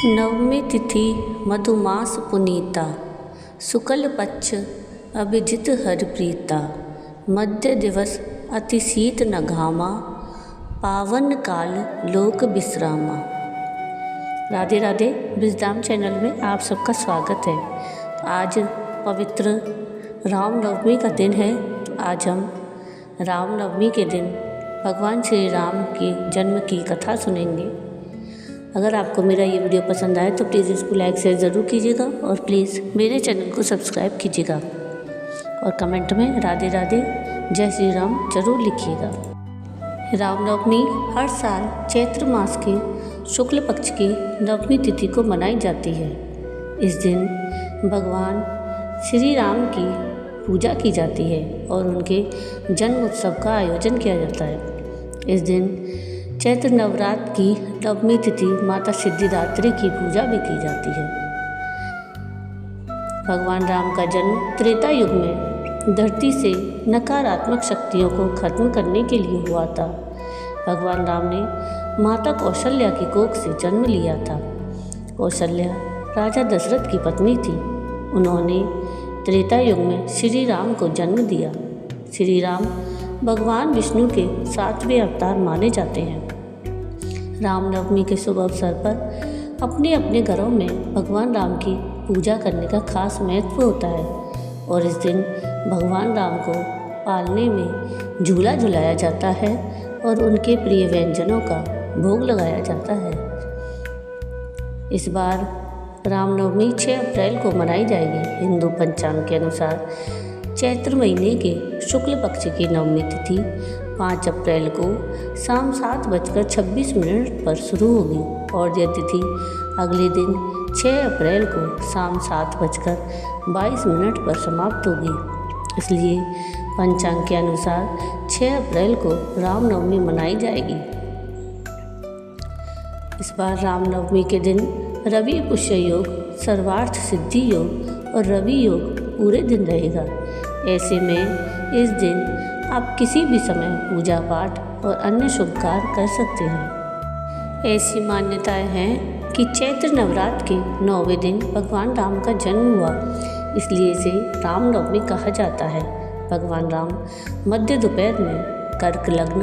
नवमी तिथि मधुमास पुनीता, शुक्ल पक्ष अभिजित हरिप्रीता, मध्य दिवस अति शीत न घामा, पावन काल लोक विश्रामा। राधे राधे। विजडम चैनल में आप सबका स्वागत है। आज पवित्र रामनवमी का दिन है। तो आज हम रामनवमी के दिन भगवान श्री राम की जन्म की कथा सुनेंगे। अगर आपको मेरा ये वीडियो पसंद आए तो प्लीज़ इसको लाइक शेयर ज़रूर कीजिएगा और प्लीज़ मेरे चैनल को सब्सक्राइब कीजिएगा और कमेंट में राधे राधे जय श्री राम जरूर लिखिएगा। रामनवमी हर साल चैत्र मास के शुक्ल पक्ष की नवमी तिथि को मनाई जाती है। इस दिन भगवान श्री राम की पूजा की जाती है और उनके जन्म उत्सव का आयोजन किया जाता है। इस दिन चैत्र नवरात्र की नवमी तिथि माता सिद्धिदात्री की पूजा भी की जाती है। भगवान राम का जन्म त्रेता युग में धरती से नकारात्मक शक्तियों को खत्म करने के लिए हुआ था। भगवान राम ने माता कौशल्या की कोख से जन्म लिया था। कौशल्या राजा दशरथ की पत्नी थी। उन्होंने त्रेता युग में श्री राम को जन्म दिया। श्री राम भगवान विष्णु के 7वें अवतार माने जाते हैं। रामनवमी के शुभ अवसर पर अपने अपने घरों में भगवान राम की पूजा करने का खास महत्व होता है और इस दिन भगवान राम को पालने में झूला झुलाया जाता है और उनके प्रिय व्यंजनों का भोग लगाया जाता है। इस बार रामनवमी 6 अप्रैल को मनाई जाएगी। हिंदू पंचांग के अनुसार चैत्र महीने के शुक्ल पक्ष की नवमी तिथि 5 अप्रैल को शाम 7:26 पर शुरू होगी और यह तिथि अगले दिन 6 अप्रैल को शाम 7:22 पर समाप्त होगी। इसलिए पंचांग के अनुसार 6 अप्रैल को रामनवमी मनाई जाएगी। इस बार रामनवमी के दिन रवि पुष्य योग, सर्वार्थ सिद्धि योग और रवि योग पूरे दिन रहेगा। ऐसे में इस दिन आप किसी भी समय पूजा पाठ और अन्य शुभ कार्य कर सकते हैं। ऐसी मान्यताएं हैं कि चैत्र नवरात्र के 9वें दिन भगवान राम का जन्म हुआ, इसलिए इसे रामनवमी कहा जाता है। भगवान राम मध्य दोपहर में कर्क लग्न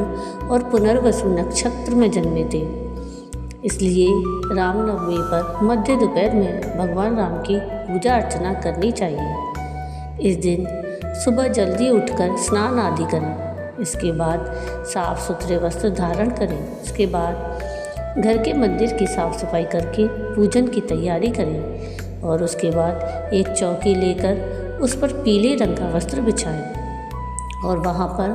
और पुनर्वसु नक्षत्र में जन्मे थे। इसलिए रामनवमी पर मध्य दोपहर में भगवान राम की पूजा अर्चना करनी चाहिए। इस दिन सुबह जल्दी उठकर स्नान आदि करें। इसके बाद साफ सुथरे वस्त्र धारण करें। इसके बाद घर के मंदिर की साफ सफाई करके पूजन की तैयारी करें और उसके बाद एक चौकी लेकर उस पर पीले रंग का वस्त्र बिछाएं और वहाँ पर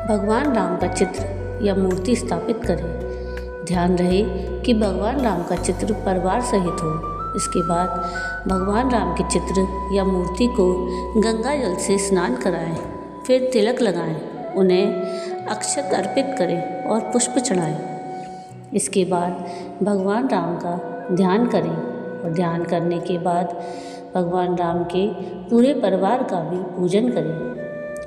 भगवान राम का चित्र या मूर्ति स्थापित करें। ध्यान रहे कि भगवान राम का चित्र परिवार सहित हो। इसके बाद भगवान राम के चित्र या मूर्ति को गंगा जल से स्नान कराएं, फिर तिलक लगाएं, उन्हें अक्षत अर्पित करें और पुष्प चढ़ाएं। इसके बाद भगवान राम का ध्यान करें और ध्यान करने के बाद भगवान राम के पूरे परिवार का भी पूजन करें।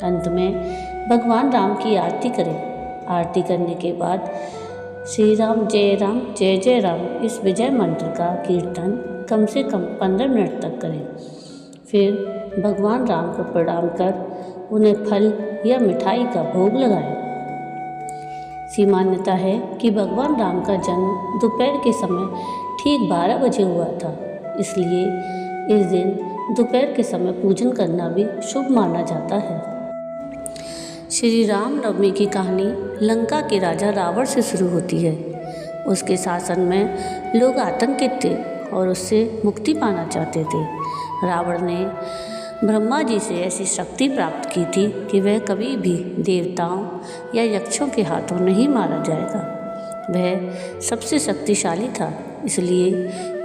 अंत में भगवान राम की आरती करें। आरती करने के बाद श्री राम जय जय राम इस विजय मंत्र का कीर्तन कम से कम 15 मिनट तक करें। फिर भगवान राम को प्रणाम कर उन्हें फल या मिठाई का भोग लगाएं। ऐसी मान्यता है कि भगवान राम का जन्म दोपहर के समय ठीक 12 बजे हुआ था। इसलिए इस दिन दोपहर के समय पूजन करना भी शुभ माना जाता है। श्री राम नवमी की कहानी लंका के राजा रावण से शुरू होती है। उसके शासन में लोग आतंकित थे और उससे मुक्ति पाना चाहते थे। रावण ने ब्रह्मा जी से ऐसी शक्ति प्राप्त की थी कि वह कभी भी देवताओं या यक्षों के हाथों नहीं मारा जाएगा। वह सबसे शक्तिशाली था। इसलिए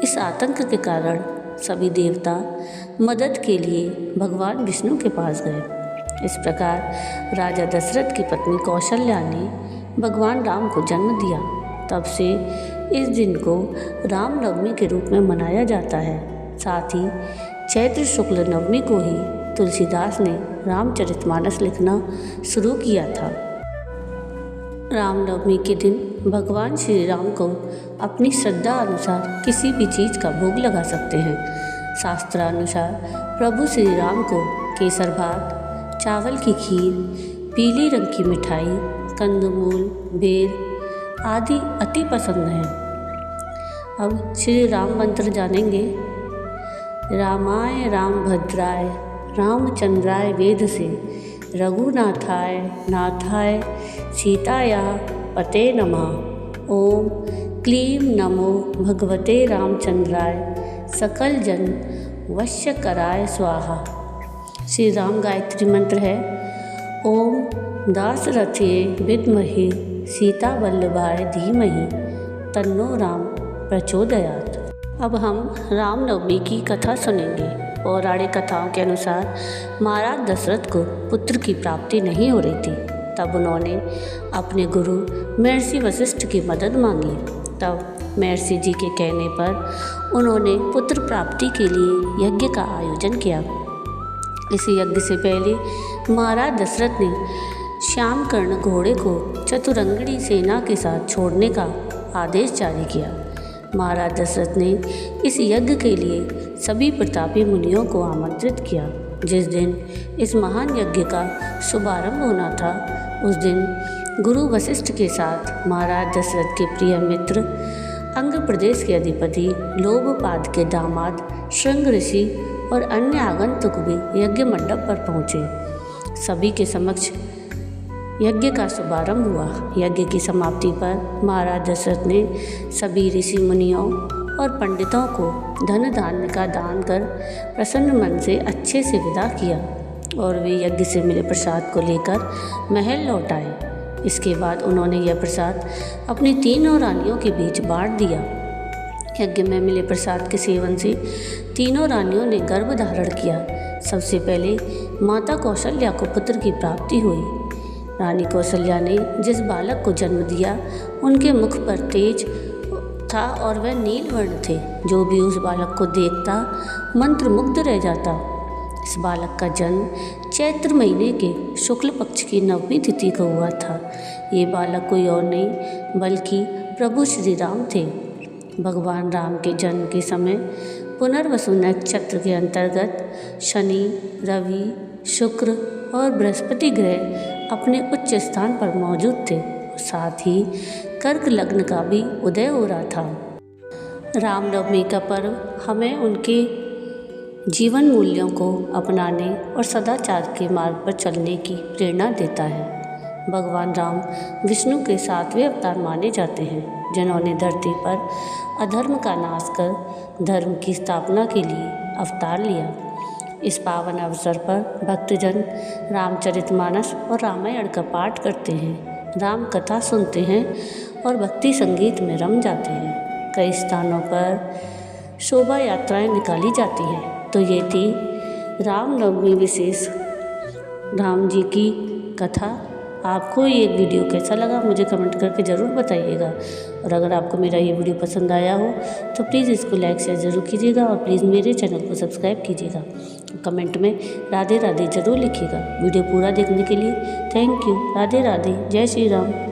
इस आतंक के कारण सभी देवता मदद के लिए भगवान विष्णु के पास गए। इस प्रकार राजा दशरथ की पत्नी कौशल्या ने भगवान राम को जन्म दिया। तब से इस दिन को रामनवमी के रूप में मनाया जाता है। साथ ही चैत्र शुक्ल नवमी को ही तुलसीदास ने रामचरितमानस लिखना शुरू किया था। रामनवमी के दिन भगवान श्री राम को अपनी श्रद्धा अनुसार किसी भी चीज़ का भोग लगा सकते हैं। शास्त्रानुसार प्रभु श्री राम को केसर भात, चावल की खीर, पीली रंग की मिठाई, कंदमूल, बेर आदि अति पसंद हैं। अब श्री राम मंत्र जानेंगे। रामाय रामभद्राय रामचंद्राय वेद से, रघुनाथाय नाथाय सीताया पते नमः। ओम क्लीं नमो भगवते रामचंद्राय सकल जन वश्यकराय स्वाहा। श्री राम गायत्री मंत्र है। ओम दासरथये विद्महे सीता वल्लभाय धीमहि तन्नो राम प्रचोदयात्। अब हम रामनवमी की कथा सुनेंगे। पौराणिक कथाओं के अनुसार महाराज दशरथ को पुत्र की प्राप्ति नहीं हो रही थी। तब उन्होंने अपने गुरु महर्षि वशिष्ठ की मदद मांगी। तब महर्षि जी के कहने पर उन्होंने पुत्र प्राप्ति के लिए यज्ञ का आयोजन किया। इस यज्ञ से पहले महाराज दशरथ ने श्यामकर्ण घोड़े को चतुरंगणी सेना के साथ छोड़ने का आदेश जारी किया। महाराज दशरथ ने इस यज्ञ के लिए सभी प्रतापी मुनियों को आमंत्रित किया। जिस दिन इस महान यज्ञ का शुभारंभ होना था, उस दिन गुरु वशिष्ठ के साथ महाराज दशरथ के प्रिय मित्र, अंग प्रदेश के अधिपति, लोभपाद के दामाद श्रृंग ऋषि और अन्य आगंतुक भी यज्ञ मंडप पर पहुँचे। सभी के समक्ष यज्ञ का शुभारंभ हुआ। यज्ञ की समाप्ति पर महाराज दशरथ ने सभी ऋषि मुनियों और पंडितों को धन धान्य का दान कर प्रसन्न मन से अच्छे से विदा किया और वे यज्ञ से मिले प्रसाद को लेकर महल लौट आए। इसके बाद उन्होंने यह प्रसाद अपनी तीनों रानियों के बीच बांट दिया। यज्ञ में मिले प्रसाद के सेवन से तीनों रानियों ने गर्भ धारण किया। सबसे पहले माता कौशल्या को पुत्र की प्राप्ति हुई। रानी कौशल्या ने जिस बालक को जन्म दिया, उनके मुख पर तेज था और वह नील वर्ण थे। जो भी उस बालक को देखता मंत्रमुग्ध रह जाता। इस बालक का जन्म चैत्र महीने के शुक्ल पक्ष की 9वीं तिथि को हुआ था। ये बालक कोई और नहीं बल्कि प्रभु श्री राम थे। भगवान राम के जन्म के समय पुनर्वसु नक्षत्र के अंतर्गत शनि, रवि, शुक्र और बृहस्पति ग्रह अपने उच्च स्थान पर मौजूद थे। साथ ही कर्क लग्न का भी उदय हो रहा था। रामनवमी का पर्व हमें उनके जीवन मूल्यों को अपनाने और सदाचार के मार्ग पर चलने की प्रेरणा देता है। भगवान राम विष्णु के 7वें अवतार माने जाते हैं, जिन्होंने धरती पर अधर्म का नाश कर धर्म की स्थापना के लिए अवतार लिया। इस पावन अवसर पर भक्तजन रामचरितमानस और रामायण का पाठ करते हैं, राम कथा सुनते हैं और भक्ति संगीत में रम जाते हैं। कई स्थानों पर शोभा यात्राएं निकाली जाती हैं। तो ये थी रामनवमी विशेष राम जी की कथा। आपको ये वीडियो कैसा लगा मुझे कमेंट करके ज़रूर बताइएगा। और अगर आपको मेरा ये वीडियो पसंद आया हो तो प्लीज़ इसको लाइक शेयर ज़रूर कीजिएगा और प्लीज़ मेरे चैनल को सब्सक्राइब कीजिएगा। कमेंट में राधे राधे ज़रूर लिखिएगा। वीडियो पूरा देखने के लिए थैंक यू। राधे राधे। जय श्री राम।